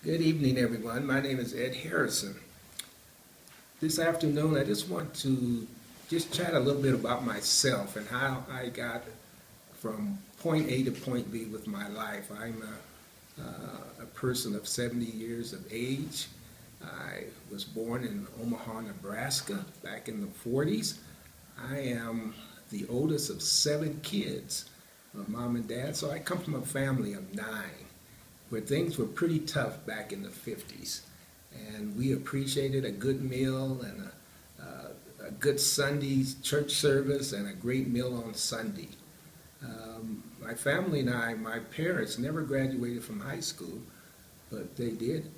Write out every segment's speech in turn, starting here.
Good evening, everyone. My name is Ed Harrison. This afternoon, I just want to just chat a little bit about myself and how I got from point A to point B with my life. I'm a person of 70 years of age. I was born in Omaha, Nebraska, back in the 40s. I am the oldest of 7 kids, mom and dad, so I come from a family of 9 where things were pretty tough back in the 50s. And we appreciated a good meal and a good Sunday church service and a great meal on Sunday. My family and I, my parents never graduated from high school, but they did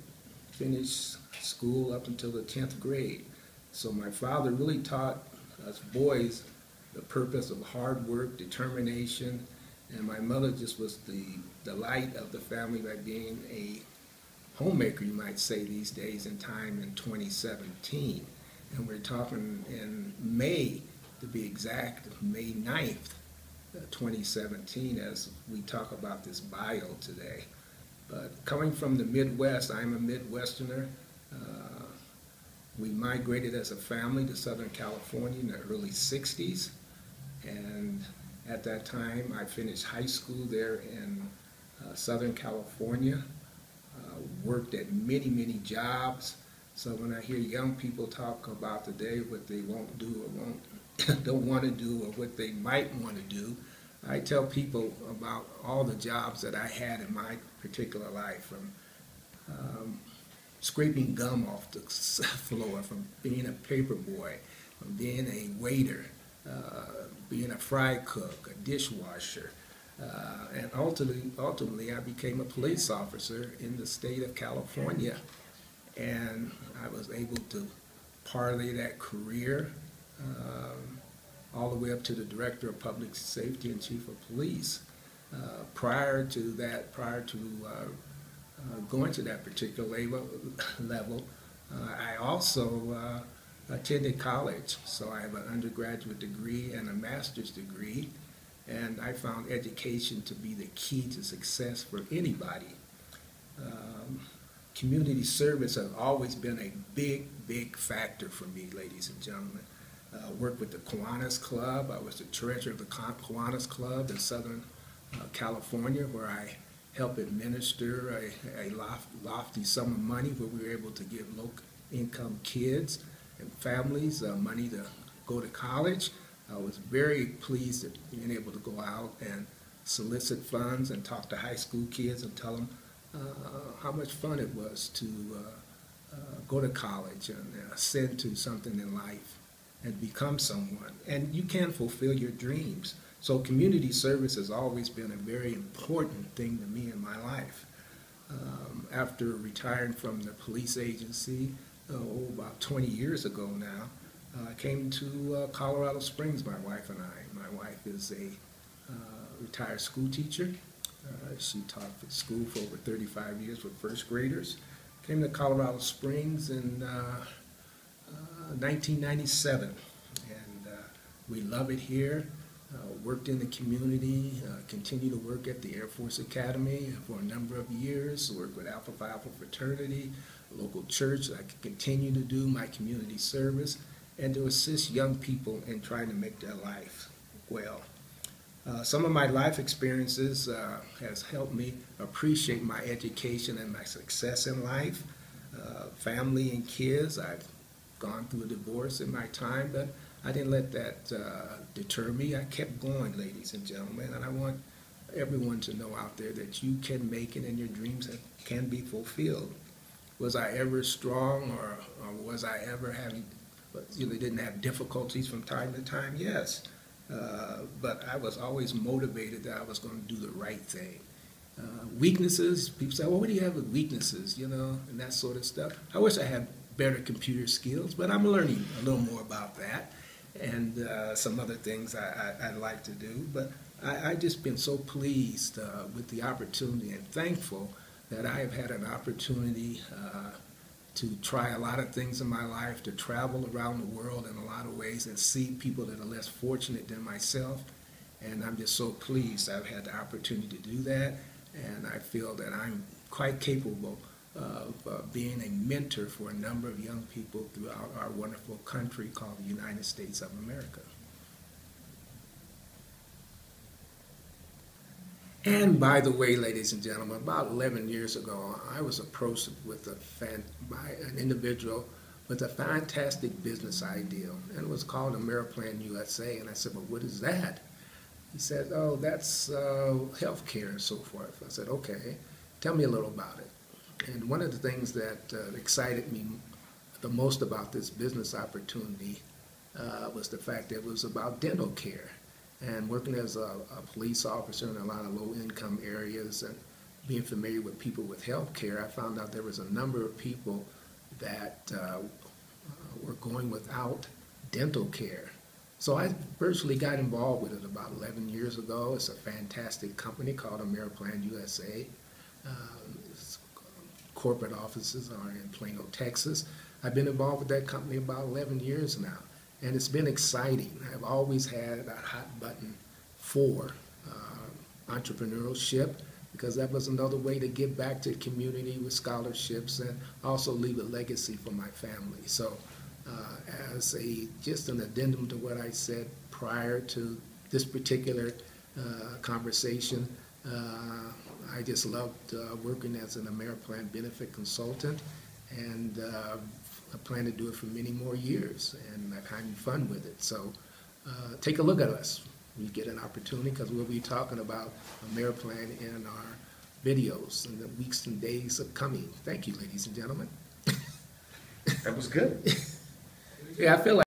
finish school up until the 10th grade. So my father really taught us boys the purpose of hard work, determination, and my mother just was the light of the family by being a homemaker, you might say these days in time in 2017. And we're talking in May, to be exact, May 9th, 2017, as we talk about this bio today. But coming from the Midwest, I'm a Midwesterner. We migrated as a family to Southern California in the early 60s. And at that time, I finished high school there in Southern California, worked at many, many jobs. So when I hear young people talk about today what they won't do or don't want to do or what they might want to do, I tell people about all the jobs that I had in my particular life, from scraping gum off the floor, from being a paper boy, from being a waiter, being a fry cook, a dishwasher, and ultimately I became a police officer in the state of California, and I was able to parlay that career all the way up to the Director of Public Safety and Chief of Police. Prior to going to that particular level, I also attended college, so I have an undergraduate degree and a master's degree, and I found education to be the key to success for anybody. Community service has always been a big, big factor for me, ladies and gentlemen. Worked with the Kiwanis Club. I was the treasurer of the Kiwanis Club in Southern California, where I helped administer a lofty sum of money where we were able to give low-income kids and families money to go to college. I was very pleased at being able to go out and solicit funds and talk to high school kids and tell them how much fun it was to go to college and ascend to something in life and become someone. And you can fulfill your dreams. So community service has always been a very important thing to me in my life. After retiring from the police agency, about 20 years ago now, I came to Colorado Springs, my wife and I. My wife is a retired school teacher. She taught at school for over 35 years with first graders. Came to Colorado Springs in 1997, and we love it here. Worked in the community, continued to work at the Air Force Academy for a number of years, worked with Alpha Phi Alpha fraternity, local church. I could continue to do my community service and to assist young people in trying to make their life well. Some of my life experiences has helped me appreciate my education and my success in life. Family and kids, I've gone through a divorce in my time, but I didn't let that deter me. I kept going, ladies and gentlemen, and I want everyone to know out there that you can make it and your dreams can be fulfilled. Was I ever strong, or was I ever having, didn't have difficulties from time to time? Yes. But I was always motivated that I was going to do the right thing. Weaknesses, people say, well, what do you have with weaknesses, and that sort of stuff. I wish I had better computer skills, but I'm learning a little more about that and some other things I'd like to do. But I've just been so pleased with the opportunity and thankful that I have had an opportunity to try a lot of things in my life, to travel around the world in a lot of ways and see people that are less fortunate than myself. And I'm just so pleased I've had the opportunity to do that, and I feel that I'm quite capable being a mentor for a number of young people throughout our wonderful country called the United States of America. And by the way, ladies and gentlemen, about 11 years ago, I was approached by an individual with a fantastic business idea, and it was called Ameriplan USA. And I said, well, what is that? He said, oh, that's healthcare and so forth. I said, okay, tell me a little about it. And one of the things that excited me the most about this business opportunity was the fact that it was about dental care. And working as a police officer in a lot of low-income areas and being familiar with people with health care, I found out there was a number of people that were going without dental care. So I virtually got involved with it about 11 years ago. It's a fantastic company called Ameriplan USA. Its corporate offices are in Plano, Texas. I've been involved with that company about 11 years now. And it's been exciting. I've always had a hot button for entrepreneurship, because that was another way to give back to the community with scholarships and also leave a legacy for my family. So as just an addendum to what I said prior to this particular conversation, I just loved working as an Ameriplan benefit consultant, and I plan to do it for many more years, and I'm having fun with it. So take a look at us when you get an opportunity, because we'll be talking about Ameriplan in our videos in the weeks and days upcoming. Thank you, ladies and gentlemen. That was good. Yeah, I feel like